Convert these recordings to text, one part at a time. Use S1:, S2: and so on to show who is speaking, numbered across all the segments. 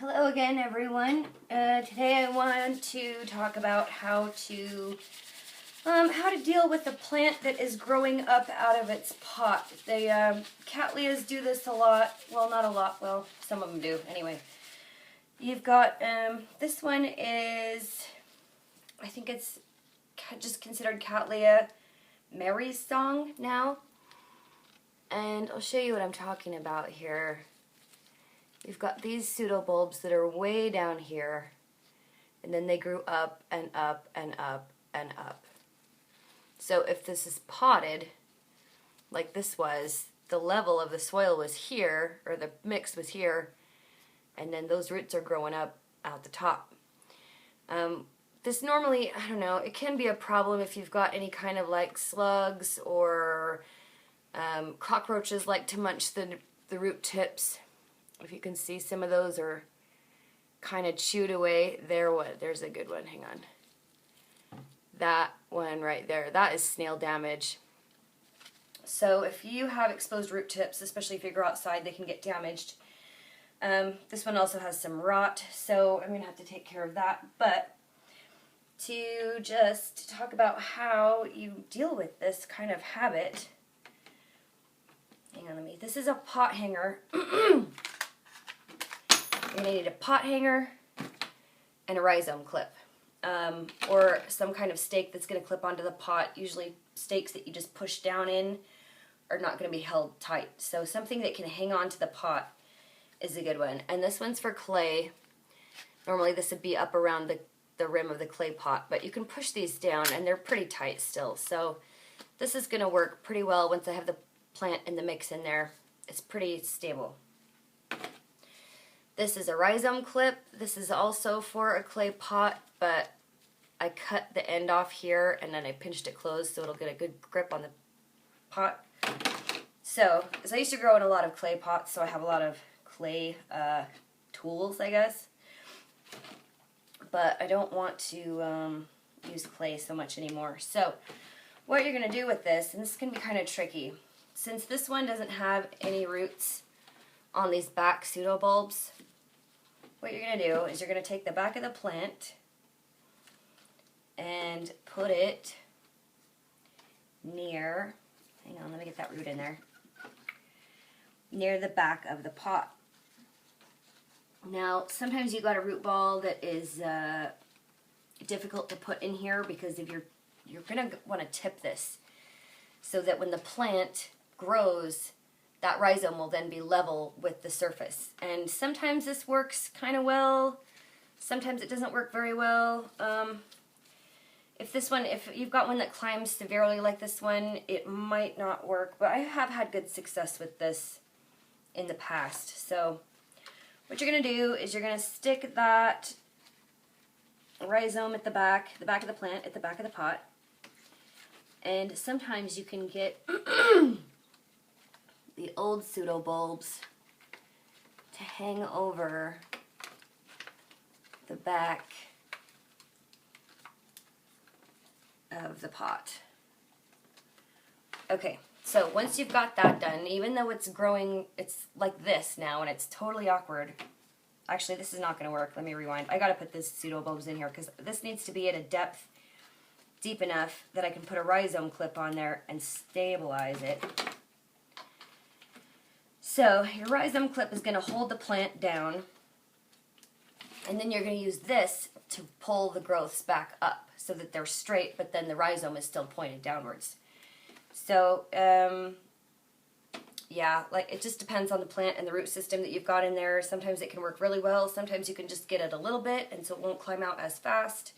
S1: Hello again, everyone. Today I want to talk about how to deal with a plant that is growing up out of its pot. The Cattleyas do this a lot. Well, not a lot. Well, some of them do. Anyway, you've got this one is, I think it's just considered Cattleya Mary's song now, and I'll show you what I'm talking about here. We've got these pseudobulbs that are way down here, and then they grew up and up and up and up. So if this is potted, like this was, the level of the soil was here, or the mix was here, and then those roots are growing up out the top. This normally, I don't know, it can be a problem if you've got any kind of like slugs or cockroaches like to munch the root tips. If you can see, some of those are kind of chewed away. There's a good one. Hang on. That one right there, that is snail damage. So if you have exposed root tips, especially if you go outside, they can get damaged. This one also has some rot, so I'm going to have to take care of that. But to just talk about how you deal with this kind of habit, hang on, this is a pot hanger. You're going to need a pot hanger and a rhizome clip, or some kind of stake that's going to clip onto the pot. Usually stakes that you just push down in are not going to be held tight. So something that can hang on to the pot is a good one. And this one's for clay. Normally this would be up around the rim of the clay pot, but you can push these down and they're pretty tight still. So this is going to work pretty well once I have the plant in the mix in there. It's pretty stable. This is a rhizome clip. This is also for a clay pot, but I cut the end off here and then I pinched it closed so it'll get a good grip on the pot. So, as I used to grow in a lot of clay pots, so I have a lot of clay tools, I guess. But I don't want to use clay so much anymore. So, what you're going to do with this, and this can be kind of tricky, since this one doesn't have any roots on these back pseudobulbs, what you're going to do is you're going to take the back of the plant and put it near, hang on, let me get that root in there, near the back of the pot. Now, sometimes you got a root ball that is difficult to put in here because if you're going to want to tip this so that when the plant grows, that rhizome will then be level with the surface. And sometimes this works kind of well, sometimes it doesn't work very well. If you've got one that climbs severely like this one, it might not work, but I have had good success with this in the past. So what you're going to do is you're going to stick that rhizome at the back of the plant, at the back of the pot, and sometimes you can get the old pseudobulbs to hang over the back of the pot. Okay, so once you've got that done, even though it's growing, it's like this now and it's totally awkward. Actually, this is not going to work. Let me rewind. I got to put this pseudobulbs in here because this needs to be at a depth deep enough that I can put a rhizome clip on there and stabilize it. So your rhizome clip is going to hold the plant down, and then you're going to use this to pull the growths back up so that they're straight, but then the rhizome is still pointed downwards. So, yeah, like it just depends on the plant and the root system that you've got in there. Sometimes it can work really well. Sometimes you can just get it a little bit, and so it won't climb out as fast.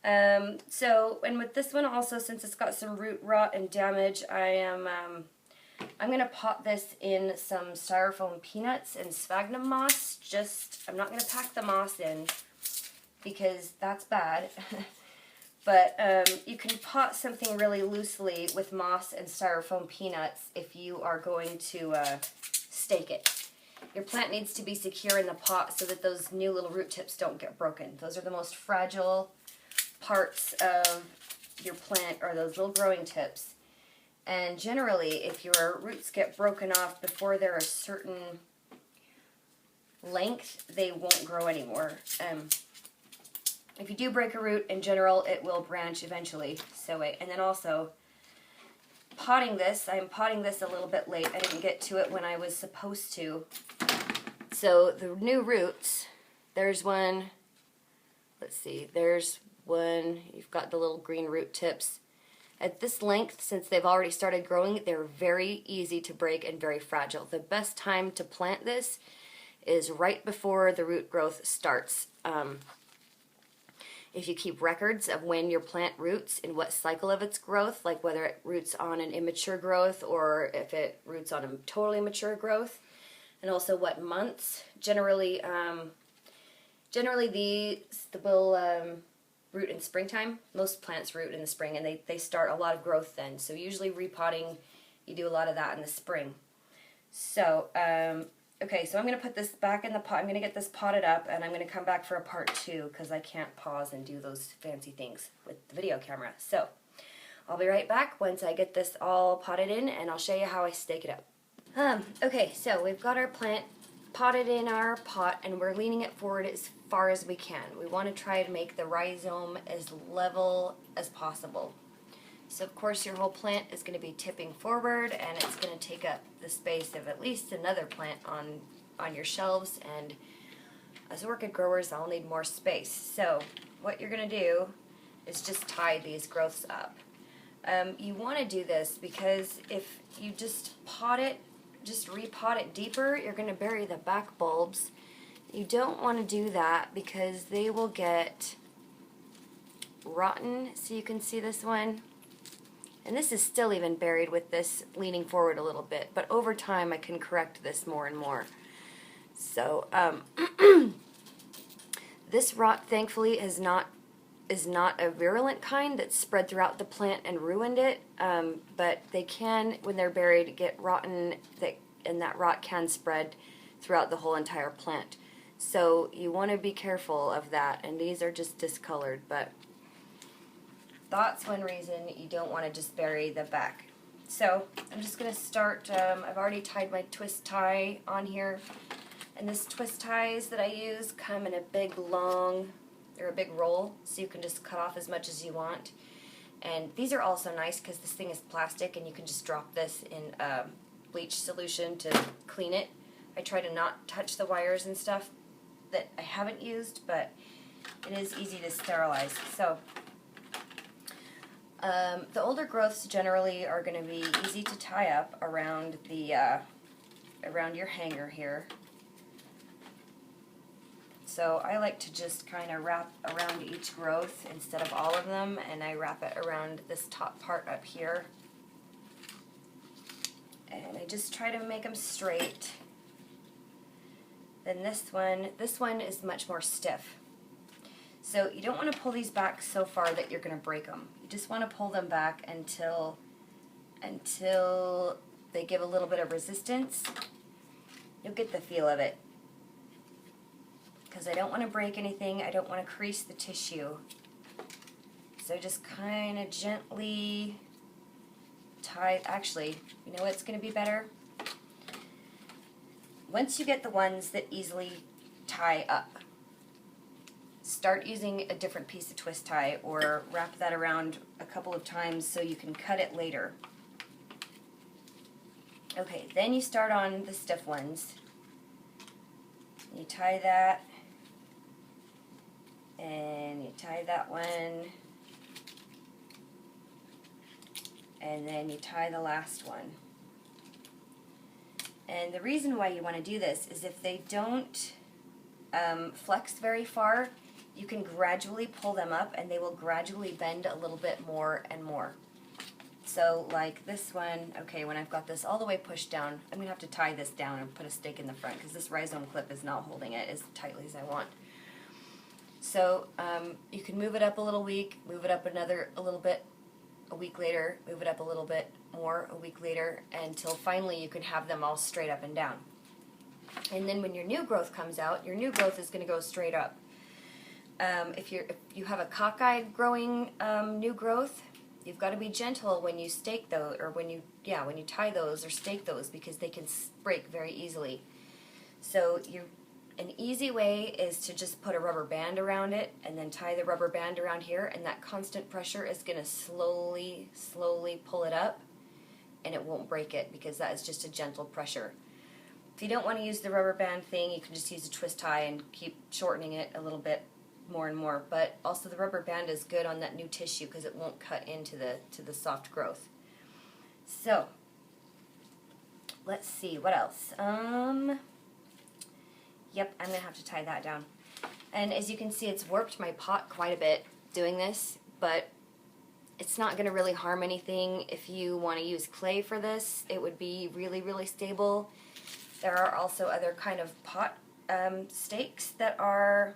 S1: And with this one also, since it's got some root rot and damage, I'm going to pot this in some styrofoam peanuts and sphagnum moss. I'm not going to pack the moss in because that's bad. But you can pot something really loosely with moss and styrofoam peanuts if you are going to stake it. Your plant needs to be secure in the pot so that those new little root tips don't get broken. Those are the most fragile parts of your plant, are those little growing tips. And generally, if your roots get broken off before they're a certain length, they won't grow anymore. If you do break a root, in general, it will branch eventually. So and then also, potting this, I'm potting this a little bit late. I didn't get to it when I was supposed to. So the new roots, there's one, let's see, there's one, you've got the little green root tips. At this length, since they've already started growing, they're very easy to break and very fragile. The best time to plant this is right before the root growth starts. If you keep records of when your plant roots and what cycle of its growth, like whether it roots on an immature growth or if it roots on a totally mature growth, and also what months. Generally these will root in springtime. Most plants root in the spring, and they start a lot of growth then. So usually repotting, you do a lot of that in the spring. So, okay, so I'm going to put this back in the pot. I'm going to get this potted up, and I'm going to come back for a part 2 because I can't pause and do those fancy things with the video camera. So, I'll be right back once I get this all potted in, and I'll show you how I stake it up. Okay, so we've got our plant potted in our pot, and we're leaning it forward as far as we can. We want to try to make the rhizome as level as possible. So of course your whole plant is going to be tipping forward, and it's going to take up the space of at least another plant on your shelves, and as orchid growers I'll need more space. So what you're going to do is just tie these growths up. You want to do this because if you just repot it deeper, you're going to bury the back bulbs. You don't want to do that because they will get rotten. So you can see this one. And this is still even buried with this leaning forward a little bit, but over time I can correct this more and more. So this rot thankfully is not a virulent kind that's spread throughout the plant and ruined it, but they can, when they're buried, get rotten, and that rot can spread throughout the whole entire plant. So you want to be careful of that, and these are just discolored, but that's one reason you don't want to just bury the back. So I'm just going to start, I've already tied my twist tie on here, and this twist ties that I use come in a big long, or a big roll, so you can just cut off as much as you want. And these are also nice because this thing is plastic and you can just drop this in bleach solution to clean it. I try to not touch the wires and stuff that I haven't used, but it is easy to sterilize. So the older growths generally are going to be easy to tie up around the around your hanger here. So I like to just kind of wrap around each growth instead of all of them, and I wrap it around this top part up here. And I just try to make them straight. Then this one is much more stiff. So you don't want to pull these back so far that you're going to break them. You just want to pull them back until they give a little bit of resistance. You'll get the feel of it. Because I don't want to break anything, I don't want to crease the tissue. So just kind of gently tie, actually, you know what's going to be better? Once you get the ones that easily tie up, start using a different piece of twist tie or wrap that around a couple of times so you can cut it later. Okay, then you start on the stiff ones. You tie that, and you tie that one, and then you tie the last one. And the reason why you want to do this is if they don't flex very far, you can gradually pull them up and they will gradually bend a little bit more and more. So like this one, okay, when I've got this all the way pushed down, I'm going to have to tie this down and put a stake in the front because this rhizome clip is not holding it as tightly as I want. So you can move it up a little week, move it up a little bit a week later, move it up a little bit more a week later, until finally you can have them all straight up and down. And then when your new growth comes out, your new growth is going to go straight up. If you have a cockeyed growing new growth, you've got to be gentle when you stake those, or when you tie those or stake those, because they can break very easily. So An easy way is to just put a rubber band around it and then tie the rubber band around here, and that constant pressure is going to slowly pull it up, and it won't break it because that is just a gentle pressure. If you don't want to use the rubber band thing, you can just use a twist tie and keep shortening it a little bit more and more. But also the rubber band is good on that new tissue because it won't cut into the soft growth. So let's see what else. Yep, I'm going to have to tie that down. And as you can see, it's warped my pot quite a bit doing this, but it's not going to really harm anything. If you want to use clay for this, it would be really stable. There are also other kind of pot stakes that are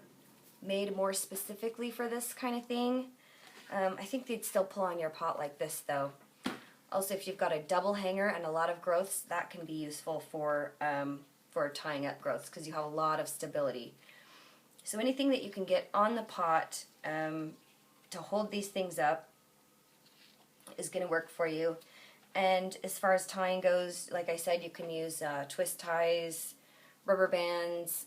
S1: made more specifically for this kind of thing. I think they'd still pull on your pot like this though. Also, if you've got a double hanger and a lot of growths, that can be useful for tying up growths because you have a lot of stability. So anything that you can get on the pot to hold these things up is going to work for you. And as far as tying goes, like I said, you can use twist ties, rubber bands,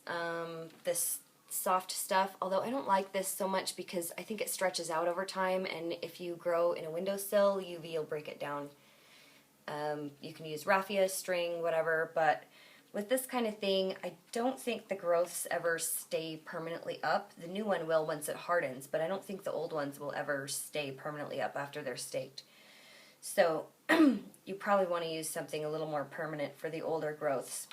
S1: this soft stuff, although I don't like this so much because I think it stretches out over time, and if you grow in a windowsill, UV will break it down. You can use raffia, string, whatever, but with this kind of thing, I don't think the growths ever stay permanently up. The new one will once it hardens, but I don't think the old ones will ever stay permanently up after they're staked. So you probably want to use something a little more permanent for the older growths.